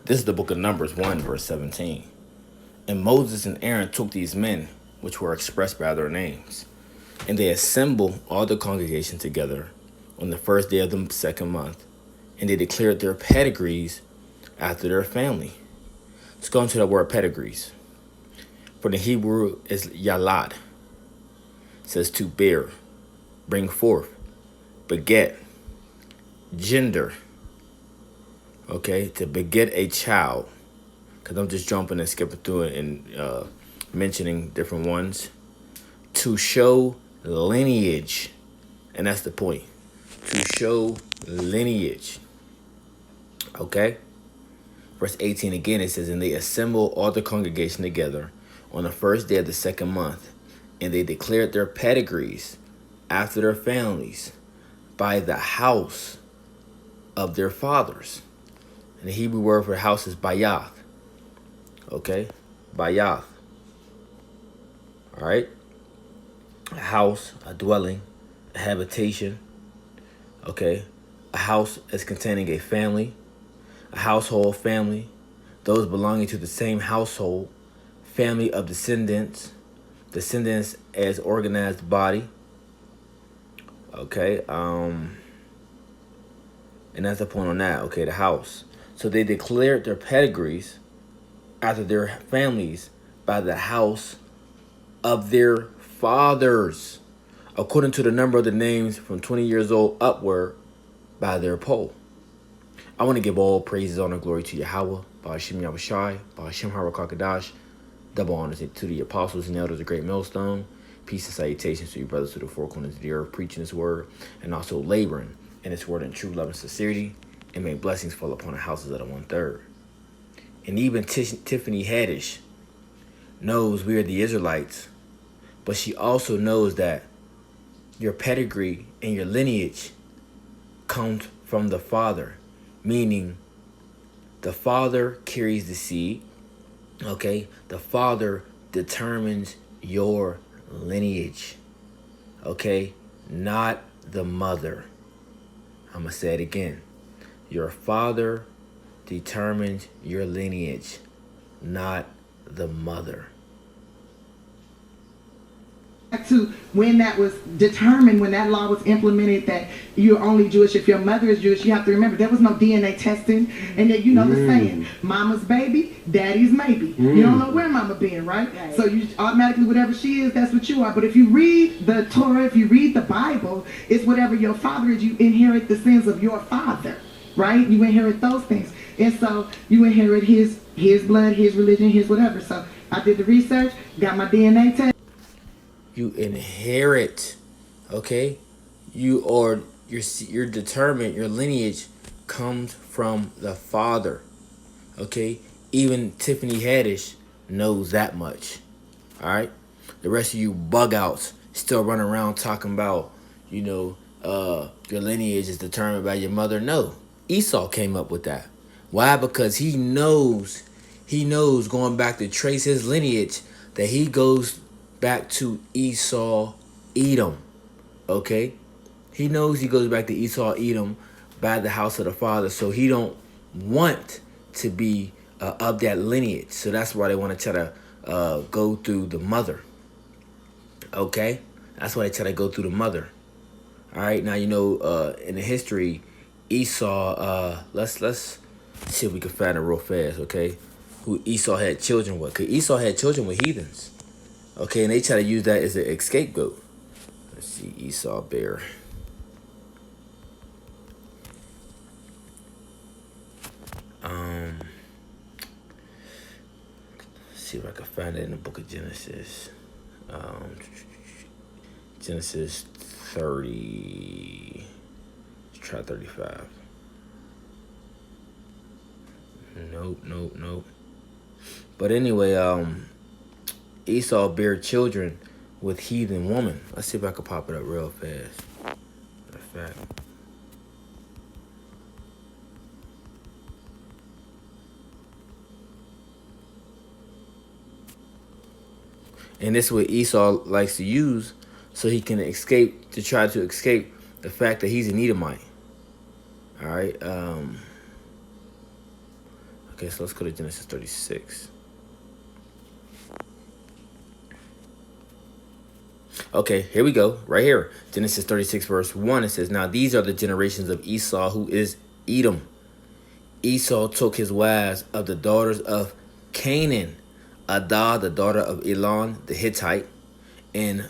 This is the book of Numbers 1, verse 17. And Moses and Aaron took these men, which were expressed by their names, and they assembled all the congregation together on the first day of the second month, and they declared their pedigrees after their family. Let's go into the word pedigrees. For the Hebrew is yalad. It says to bear, bring forth, beget, gender. Okay, to beget a child. Because I'm just jumping and skipping through it and mentioning different ones. To show lineage. And that's the point. To show lineage. Okay? Verse 18 again, it says, and they assembled all the congregation together on the first day of the second month, and they declared their pedigrees after their families by the house of their fathers. And the Hebrew word for house is bayath. Okay? Bayath. All right? A house, a dwelling, a habitation. Okay? A house is containing a family, a household, family, those belonging to the same household, family of descendants, descendants as organized body. Okay? And that's the point on that. Okay, the house. So they declared their pedigrees after their families by the house of their fathers, according to the number of the names from 20 years old upward by their poll. I want to give all praises, honor, glory to Yahweh, Ba'ashem Yahushai, Ba'ashem Harakakadash, double honors to the apostles and elders of Great Millstone, peace and salutations to your brothers to the four corners of the earth, preaching his word, and also laboring in his word in true love and sincerity, and may blessings fall upon the houses of the 1/3. And even Tiffany Haddish knows we are the Israelites, but she also knows that your pedigree and your lineage comes from the Father, meaning the Father carries the seed, okay? The Father determines your lineage, okay? Not the mother. I'm going to say it again. Your Father determines your lineage, not the mother. To when that was determined, when that law was implemented, that you're only Jewish if your mother is Jewish, you have to remember there was no DNA testing, and that the saying, mama's baby, daddy's maybe. You don't know where mama been, right? So you automatically, whatever she is, that's what you are. But if you read the Torah, if you read the Bible, it's whatever your father is. You inherit the sins of your father, right? You inherit those things, and so you inherit his blood, his religion, his whatever. So I did the research, got my DNA test. You inherit, okay? You're determined. Your lineage comes from the Father, okay? Even Tiffany Haddish knows that much, all right? The rest of you bug outs still running around talking about, your lineage is determined by your mother. No, Esau came up with that. Why? Because he knows going back to trace his lineage that he goes back to Esau, Edom, okay? He knows he goes back to Esau, Edom, by the house of the father, so he don't want to be of that lineage. So that's why they want to try to go through the mother, okay? That's why they try to go through the mother. All right, now in the history, Esau. Let's see if we can find it real fast, okay? Who Esau had children with? Cause Esau had children with heathens. Okay, and they try to use that as an scapegoat. Let's see, Esau bear. See if I can find it in the book of Genesis. Genesis 30. Let's try 35. Nope. But anyway, Esau bare children with heathen woman. Let's see if I can pop it up real fast. Matter of fact. And this is what Esau likes to use so he can try to escape the fact that he's an Edomite. All right. Okay, so let's go to Genesis 36. Okay, here we go. Right here. Genesis 36, verse 1. It says, Now these are the generations of Esau, who is Edom. Esau took his wives of the daughters of Canaan, Adah, the daughter of Elon the Hittite, and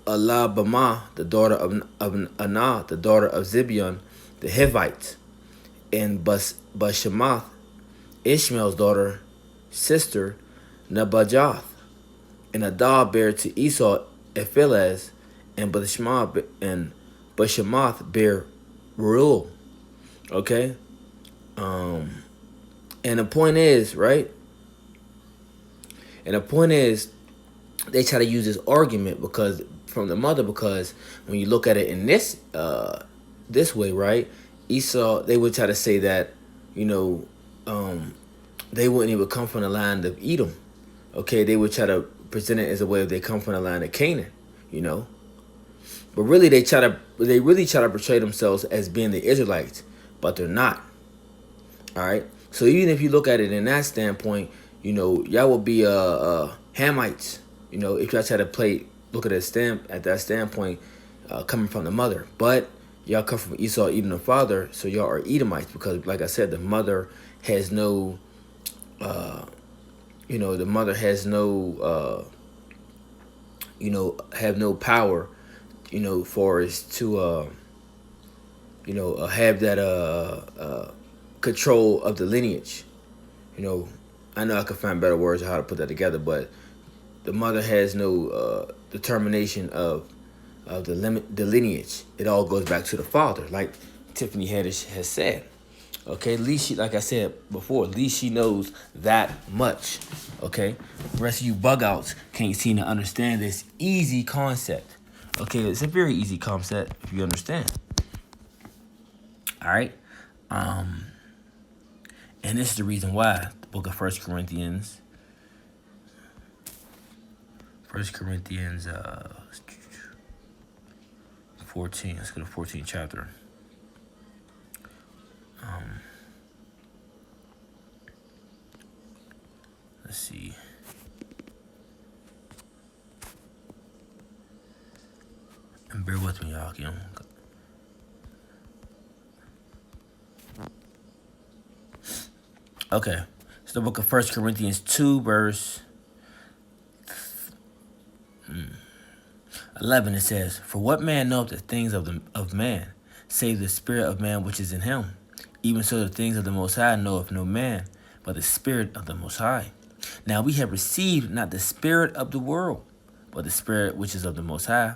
Alabama, the daughter of Anah, the daughter of Zibeon the Hivite, and Bashemath, Ishmael's daughter, sister, Nebajoth. And Adah bare to Esau Ephelez, and Bashemath bare Reuel. Okay? And the point is, right? And the point is, they try to use this argument because from the mother, because when you look at it in this way, right? Esau, they would try to say that, they wouldn't even come from the land of Edom. Okay, they would try to present it as a way of they come from the land of Canaan, But really they really try to portray themselves as being the Israelites, but they're not. All right. So even if you look at it in that standpoint, y'all will be Hamites, if y'all try to look at that standpoint, coming from the mother. But y'all come from Esau, Edom the father, so y'all are Edomites because, like I said, the mother has no have no power, for us to have that control of the lineage. I know I could find better words of how to put that together, but the mother has no determination of the lineage. It all goes back to the father, like Tiffany Haddish has said. Okay, at least like I said before, at least she knows that much. Okay, the rest of you bug outs can't seem to understand this easy concept. Okay, it's a very easy concept if you understand. All right, and this is the reason why the book of 1 Corinthians 14. Let's go to 14th chapter. Let's see. And bear with me, y'all. Okay. It's the book of 1 Corinthians 2, verse 11. It says, For what man knoweth the things of man, save the spirit of man which is in him? Even so the things of the Most High knoweth no man, but the Spirit of the Most High. Now we have received not the spirit of the world, but the Spirit which is of the Most High,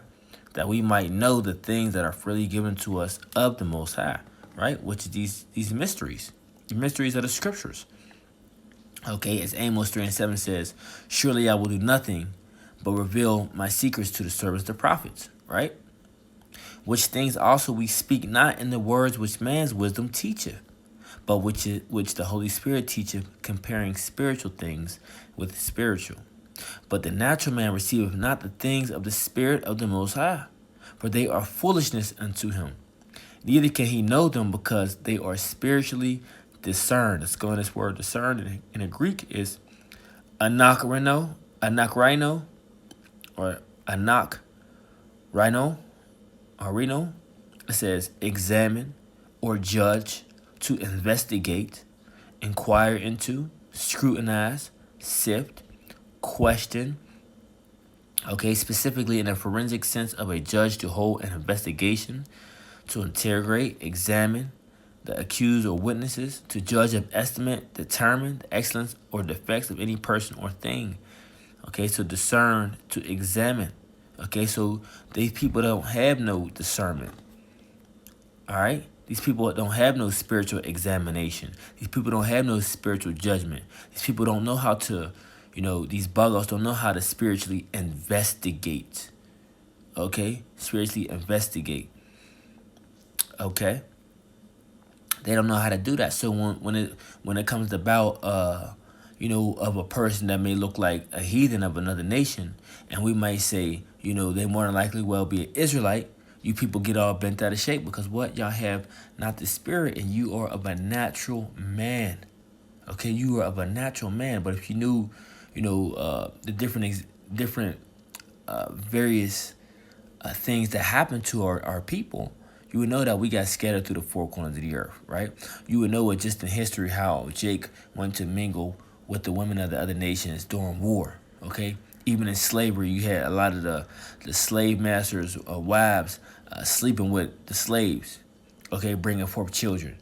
that we might know the things that are freely given to us of the Most High, right? Which is these mysteries, the mysteries of the Scriptures. Okay, as Amos 3:7 says, Surely I will do nothing but reveal my secrets to the servants, the prophets, right? Which things also we speak not in the words which man's wisdom teacheth, but which the Holy Spirit teacheth, comparing spiritual things with spiritual. But the natural man receiveth not the things of the Spirit of the Most High, for they are foolishness unto him. Neither can he know them, because they are spiritually discerned. Let's go in this word discerned in the Greek is anakrino, or anakrino. Arino, it says examine or judge, to investigate, inquire into, scrutinize, sift, question. Okay, specifically in a forensic sense of a judge to hold an investigation, to interrogate, examine the accused or witnesses, to judge of estimate, determine the excellence or defects of any person or thing. Okay, so discern, to examine. Okay, so these people don't have no discernment. All right? These people don't have no spiritual examination. These people don't have no spiritual judgment. These people don't know how to, these buggers don't know how to spiritually investigate. Okay? Spiritually investigate. Okay? They don't know how to do that. So when it comes about of a person that may look like a heathen of another nation, and we might say, they more than likely well be an Israelite, You people get all bent out of shape because what? Y'all have not the spirit, and you are of a natural man. Okay, you are of a natural man. But if you knew, the different various things that happen to our people, you would know that we got scattered through the four corners of the earth, right? You would know it just in history how Jake went to mingle with the women of the other nations during war, okay? Even in slavery, you had a lot of the slave masters' wives sleeping with the slaves, okay, bringing forth children.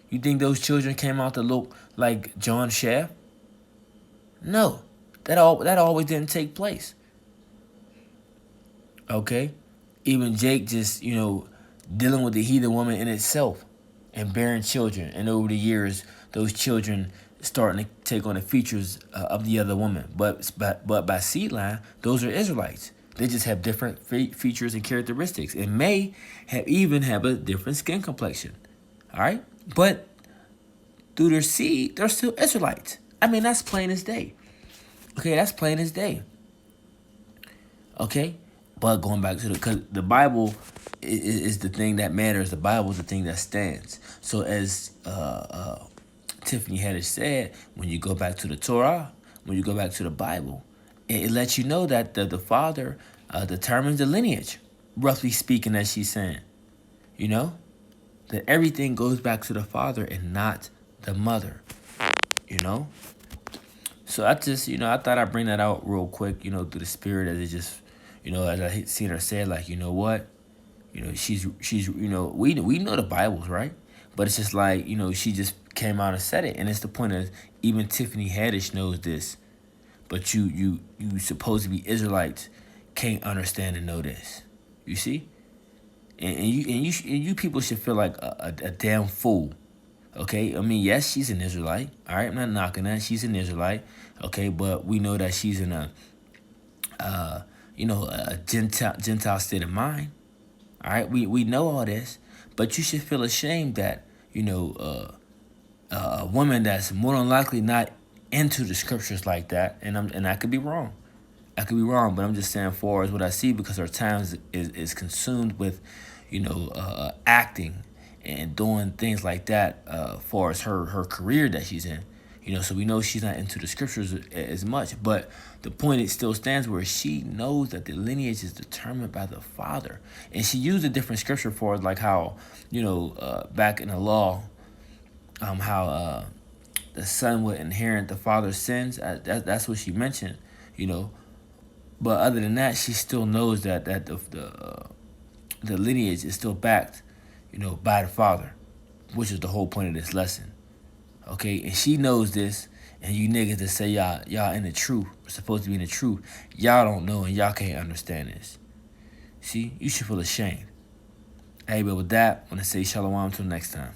You think those children came out to look like John Shaft? No, that always didn't take place. Okay, even Jake just dealing with the heathen woman in itself and bearing children, and over the years, those children starting to take on the features of the other woman. But by seed line, those are Israelites. They just have different features and characteristics, and may even have a different skin complexion. All right, but through their seed, they're still Israelites. I mean, that's plain as day. Okay, that's plain as day. Okay, but going back to because the Bible is the thing that matters. The Bible is the thing that stands. So as Tiffany Haddish said, when you go back to the Torah, when you go back to the Bible, it lets you know that the father determines the lineage, roughly speaking, as she's saying. That everything goes back to the father and not the mother. So I just, I thought I'd bring that out real quick, through the spirit as it just, as I seen her say, like, you know what? She's we know the Bibles, right? But it's just like, she just came out and said it. And it's the point of even Tiffany Haddish knows this. But you supposed to be Israelites can't understand and know this. You see? And you people should feel like a damn fool. Okay? I mean, yes, she's an Israelite. All right? I'm not knocking that. She's an Israelite. Okay? But we know that she's in a Gentile state of mind. All right, we know all this, but you should feel ashamed that a woman that's more than likely not into the scriptures like that, and I could be wrong, but I'm just saying far as what I see, because her time is consumed with acting and doing things like that, far as her career that she's in. So we know she's not into the scriptures as much, but the point it still stands where she knows that the lineage is determined by the father. And she used a different scripture for it, like how, back in the law, how the son would inherit the father's sins. That's what she mentioned, But other than that, she still knows that the lineage is still backed, by the father, which is the whole point of this lesson. Okay, and she knows this, and you niggas that say y'all in the truth, supposed to be in the truth, y'all don't know and y'all can't understand this. See, you should feel ashamed. Hey, but with that, I want to say shalom until next time.